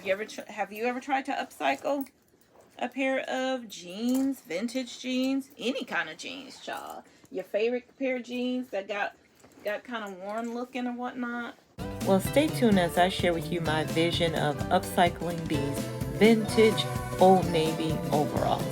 have you ever tried to upcycle a pair of jeans, vintage jeans, any kind of jeans, child? Your favorite pair of jeans that got kind of worn looking or whatnot? Well, stay tuned as I share with you my vision of upcycling these vintage Old Navy overalls.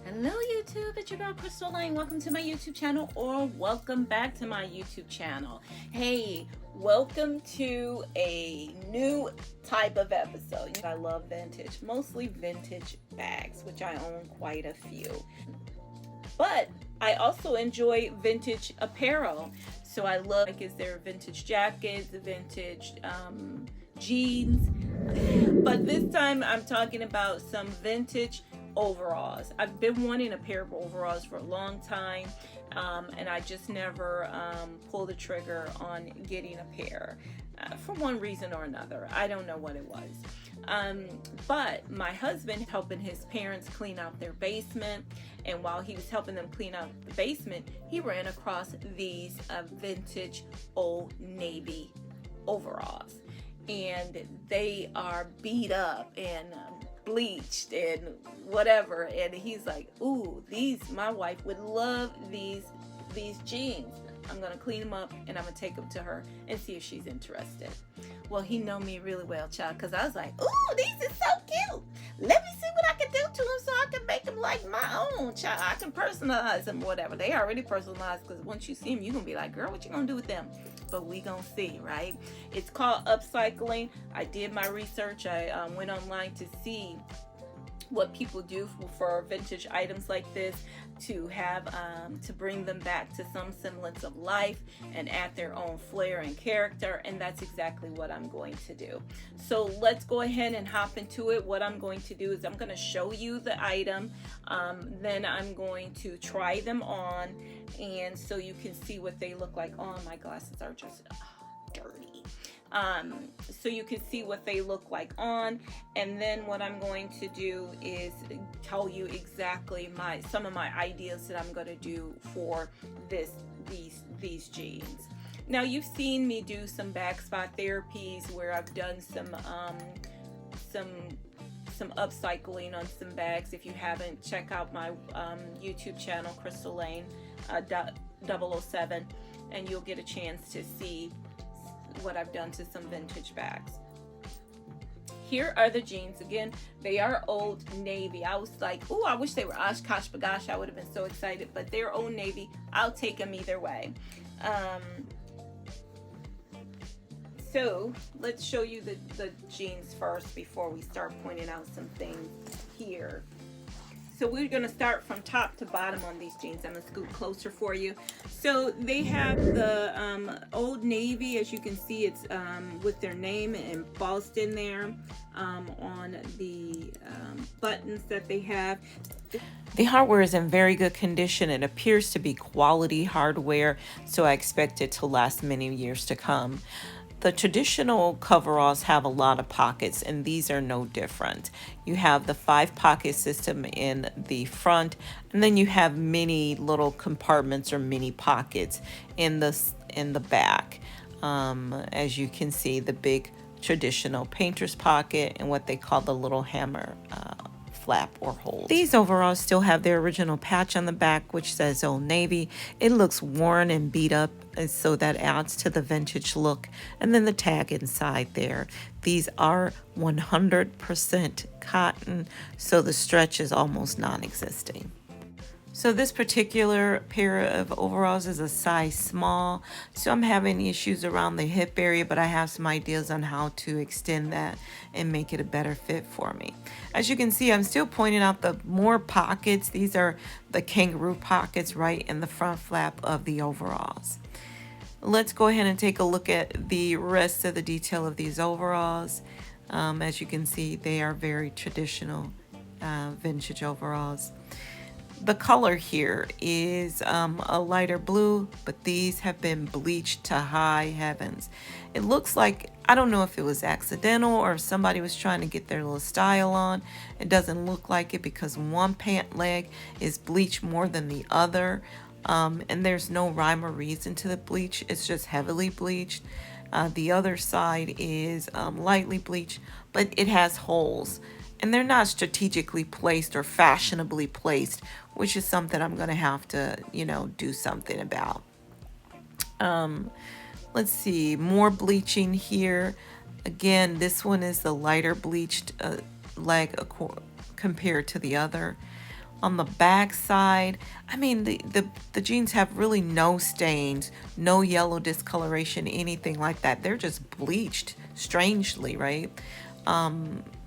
Hello YouTube, it's your girl Crystal Lane. Welcome to my YouTube channel, or welcome back to my YouTube channel. Hey, welcome to a new type of episode. I love vintage, mostly vintage bags, which I own quite a few. But I also enjoy vintage apparel. So I love, like, is there vintage jackets, vintage jeans? But this time I'm talking about some vintage overalls. I've been wanting a pair of overalls for a long time, and I just never pulled the trigger on getting a pair for one reason or another. I don't know what it was. But my husband helping his parents clean out their basement, and while he was helping them clean out the basement, he ran across these vintage Old Navy overalls, and they are beat up and bleached and whatever, and he's like, ooh, my wife would love these jeans. I'm gonna clean them up and I'm gonna take them to her and see if she's interested. Well, he know me really well, child, because I was like, ooh, these are so cute. Let me see what I can do to them so I can make them like my own, child. I can personalize them, whatever. They already personalized, because once you see them, you're gonna be like, girl, what you gonna do with them? But we gonna see, right? It's called upcycling. I did my research. I went online to see what people do for vintage items like this, to have to bring them back to some semblance of life and add their own flair and character, and that's exactly what I'm going to do. So let's go ahead and hop into it. What I'm going to do is I'm going to show you the item, then I'm going to try them on, and so you can see what they look like. Oh, my glasses are just dirty. So you can see what they look like on, and then what I'm going to do is tell you exactly some of my ideas that I'm going to do for these jeans. Now, you've seen me do some back spot therapies where I've done some upcycling on some bags. If you haven't, check out my YouTube channel, Crystal Lane 007, and you'll get a chance to see what I've done to some vintage bags. Here are the jeans. Again, they are Old Navy. I was like, oh, I wish they were Oshkosh Bagosh. I would have been so excited, but they're Old Navy. I'll take them either way. So let's show you the jeans first before we start pointing out some things here. So we're going to start from top to bottom on these jeans. I'm going to scoot closer for you. So they have the Old Navy, as you can see, it's with their name embossed in there on the buttons that they have. The hardware is in very good condition. It appears to be quality hardware, so I expect it to last many years to come. The traditional coveralls have a lot of pockets, and these are no different. You have the 5-pocket system in the front, and then you have many little compartments or mini pockets in the back. As you can see, the big traditional painter's pocket and what they call the little hammer flap or hole. These overalls still have their original patch on the back, which says Old Navy. It looks worn and beat up, and so that adds to the vintage look. And then the tag inside there. These are 100% cotton, so the stretch is almost non-existing. So this particular pair of overalls is a size small, so I'm having issues around the hip area, but I have some ideas on how to extend that and make it a better fit for me. As you can see, I'm still pointing out the more pockets. These are the kangaroo pockets right in the front flap of the overalls. Let's go ahead and take a look at the rest of the detail of these overalls. As you can see, they are very traditional vintage overalls. The color here is a lighter blue, but these have been bleached to high heavens. It looks like, I don't know if it was accidental or if somebody was trying to get their little style on. It doesn't look like it because one pant leg is bleached more than the other. And there's no rhyme or reason to the bleach. It's just heavily bleached. The other side is lightly bleached, but it has holes. And they're not strategically placed or fashionably placed, which is something I'm going to have to, do something about. Let's see, more bleaching here. Again, this one is the lighter bleached leg compared to the other. On the back side, I mean, the jeans have really no stains, no yellow discoloration, anything like that. They're just bleached, strangely, right?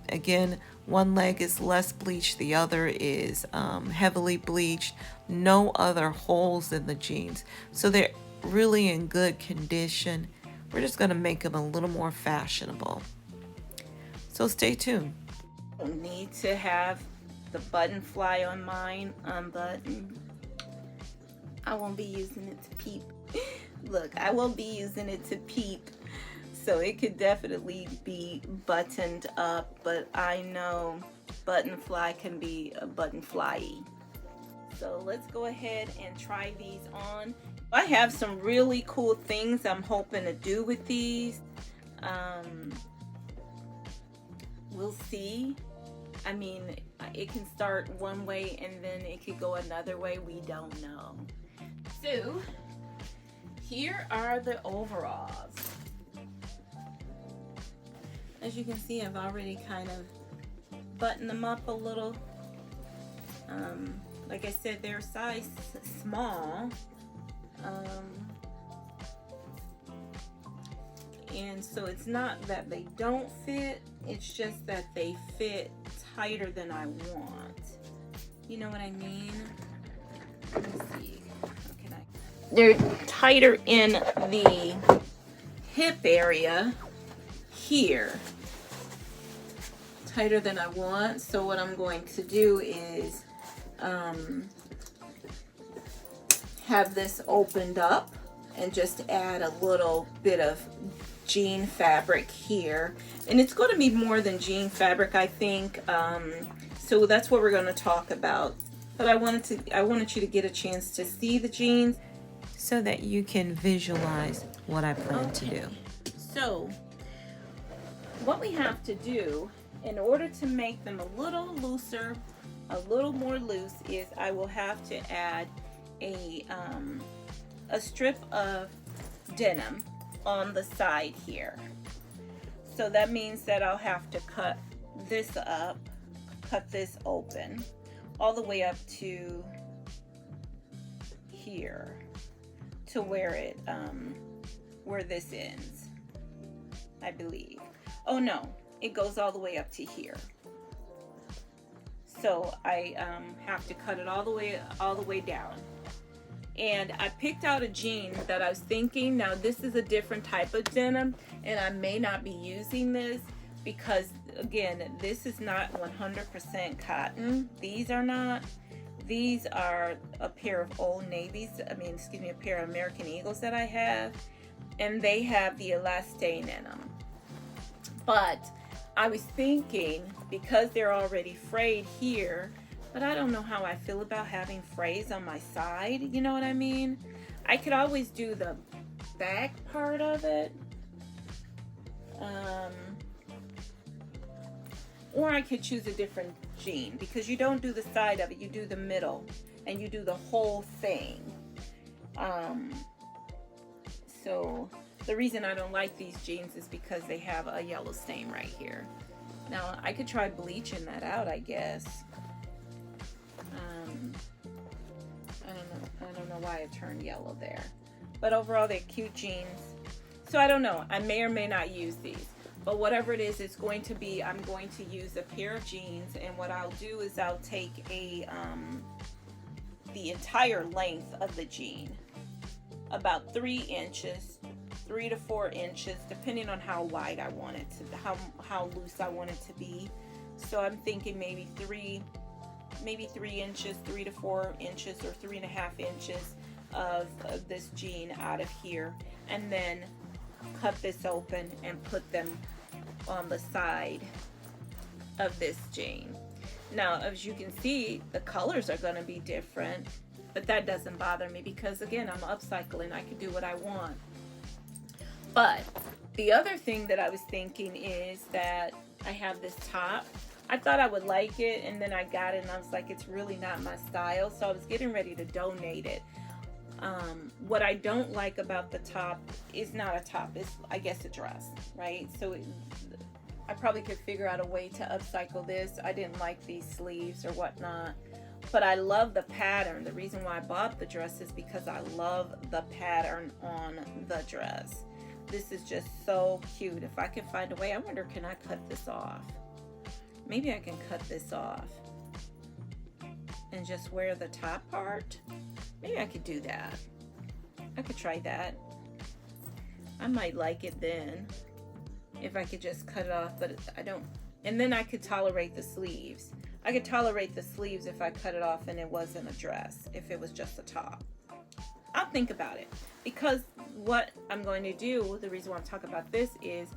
Again, one leg is less bleached, the other is heavily bleached. No other holes in the jeans. So they're really in good condition. We're just going to make them a little more fashionable. So stay tuned. Don't need to have the button fly on mine unbuttoned. I won't be using it to peep. Look, I won't be using it to peep. So it could definitely be buttoned up, but I know button fly can be a button fly-y. So let's go ahead and try these on. I have some really cool things I'm hoping to do with these. We'll see. I mean, it can start one way and then it could go another way. We don't know. So here are the overalls. As you can see, I've already kind of buttoned them up a little. Like I said, they're size small. And so it's not that they don't fit, it's just that they fit tighter than I want. You know what I mean? Let me see. They're tighter in the hip area here. Tighter than I want. So what I'm going to do is have this opened up and just add a little bit of jean fabric here, and it's going to be more than jean fabric, I think. So that's what we're going to talk about. But I wanted you to get a chance to see the jeans so that you can visualize what I plan to do. So what we have to do in order to make them a little looser, a little more loose, is I will have to add a strip of denim on the side here. So that means that I'll have to cut this up, cut this open all the way up to here, to where it where this ends, I believe. Oh no, it goes all the way up to here. So I have to cut it all the way down. And I picked out a jean that I was thinking, now this is a different type of denim, and I may not be using this because, again, this is not 100% cotton. These are not. These are a pair of Old Navies, a pair of American Eagles that I have, and they have the elastane in them. But I was thinking, because they're already frayed here, but I don't know how I feel about having frays on my side, you know what I mean? I could always do the back part of it. Or I could choose a different jean, because you don't do the side of it, you do the middle, and you do the whole thing. So the reason I don't like these jeans is because they have a yellow stain right here. Now I could try bleaching that out, I guess. I don't know why it turned yellow there, but overall they're cute jeans. So I don't know, I may or may not use these, but whatever it is, it's going to be, I'm going to use a pair of jeans, and what I'll do is I'll take the entire length of the jean, about 3 inches, 3 to 4 inches, depending on how wide I want it to, how loose I want it to be. So I'm thinking maybe 3 inches, 3 to 4 inches, or 3.5 inches of this jean out of here, and then cut this open and put them on the side of this jean. Now, as you can see, the colors are going to be different. But that doesn't bother me because, again, I'm upcycling. I can do what I want. But the other thing that I was thinking is that I have this top. I thought I would like it, and then I got it, and I was like, it's really not my style. So I was getting ready to donate it. What I don't like about the top is not a top. It's, I guess, a dress, right? So I probably could figure out a way to upcycle this. I didn't like these sleeves or whatnot. But I love the pattern. The reason why I bought the dress is because I love the pattern on the dress. This is just so cute. If I can find a way, I wonder, can I cut this off? Maybe I can cut this off and just wear the top part. Maybe I could do that. I could try that. I might like it then if I could just cut it off, but I don't. And then I could tolerate the sleeves. I could tolerate the sleeves if I cut it off and it wasn't a dress, if it was just a top. I'll think about it, because what I'm going to do, the reason why I'm talking about this is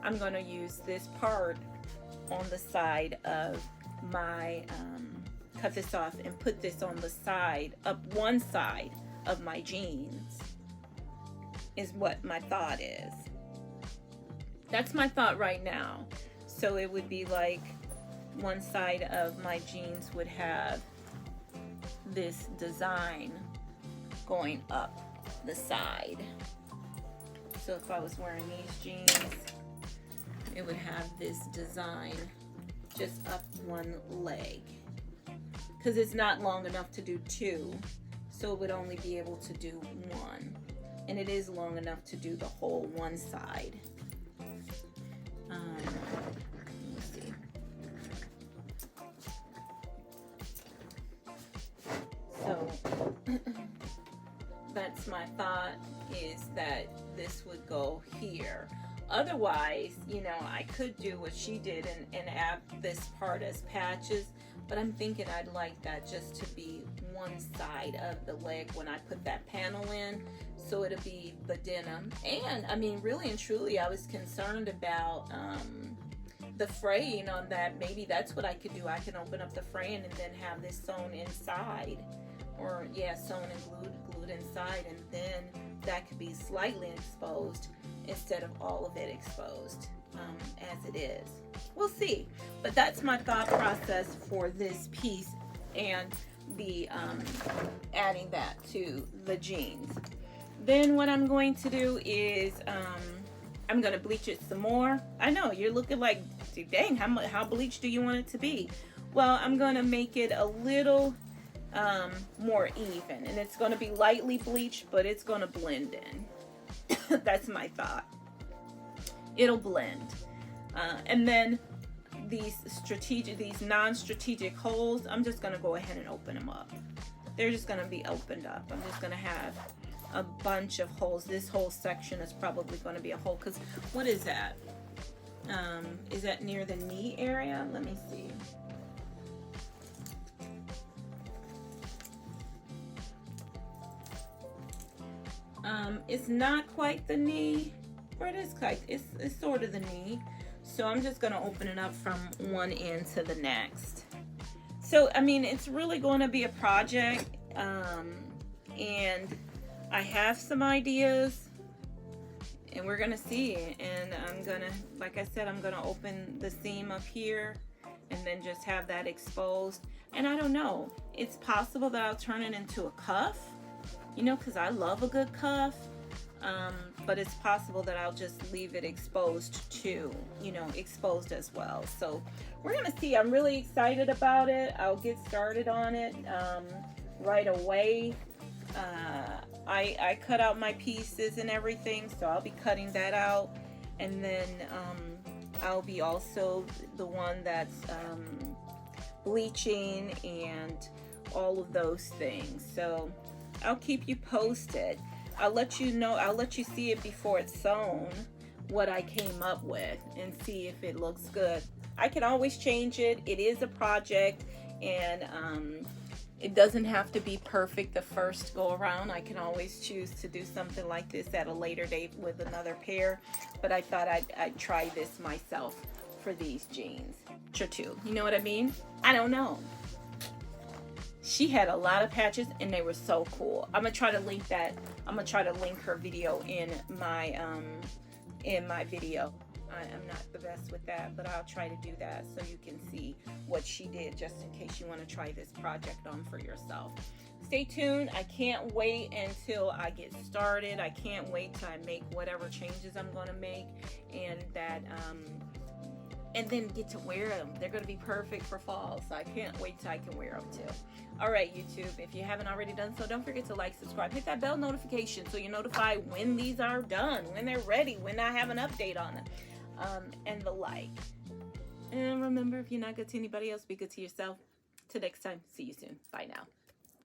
I'm going to use this part on the side of my, cut this off and put this on the side, up one side of my jeans, is what my thought is. That's my thought right now. So it would be like one side of my jeans would have this design going up the side. So if I was wearing these jeans, it would have this design just up one leg, because it's not long enough to do two, so it would only be able to do one, and it is long enough to do the whole one side. Let's see. So that's my thought, is that this would go here. Otherwise, you know, I could do what she did and add this part as patches, but I'm thinking I'd like that just to be one side of the leg when I put that panel in, so it'll be the denim. And I mean, really and truly, I was concerned about the fraying on that. Maybe that's what I could do. I can open up the fraying and then have this sewn inside, or yeah, sewn and glued inside, and then that could be slightly exposed instead of all of it exposed as it is. We'll see. But that's my thought process for this piece and the adding that to the jeans. Then what I'm going to do is I'm going to bleach it some more. I know you're looking like, dang, how bleached do you want it to be? Well, I'm going to make it a little more even, and it's going to be lightly bleached, but it's going to blend in. That's my thought. It'll blend. And then these non-strategic holes, I'm just going to go ahead and open them up. They're just going to be opened up. I'm just going to have a bunch of holes. This whole section is probably going to be a hole, because what is that? Is that near the knee area? Let me see. It's not quite the knee, or it is quite, it's sort of the knee. So I'm just going to open it up from one end to the next. So, I mean, it's really going to be a project, and I have some ideas, and we're going to see. And I'm going to, like I said, I'm going to open the seam up here and then just have that exposed. And I don't know, it's possible that I'll turn it into a cuff, you know, because I love a good cuff. But it's possible that I'll just leave it exposed too, you know, exposed as well. So we're gonna see. I'm really excited about it. I'll get started on it right away. I cut out my pieces and everything, so I'll be cutting that out, and then I'll be also the one that's bleaching and all of those things. So I'll keep you posted. I'll let you know, I'll let you see it before it's sewn, what I came up with, and see if it looks good. I can always change it. It is a project, and it doesn't have to be perfect the first go around. I can always choose to do something like this at a later date with another pair, but I thought I'd try this myself for these jeans. Or two. You know what I mean? I don't know. She had a lot of patches and they were so cool. I'm gonna try to link that. I'm gonna try to link her video in my video. I am not the best with that, but I'll try to do that so you can see what she did, just in case you want to try this project on for yourself. Stay tuned. I can't wait until I get started. I can't wait till I make whatever changes I'm going to make, and that and then get to wear them. They're going to be perfect for fall, so I can't wait till I can wear them too. All right, YouTube, if you haven't already done so, don't forget to like, subscribe, hit that bell notification so you're notified when these are done, when they're ready, when I have an update on them, and the like. And remember, if you're not good to anybody else, be good to yourself. Till next time, see you soon. Bye now.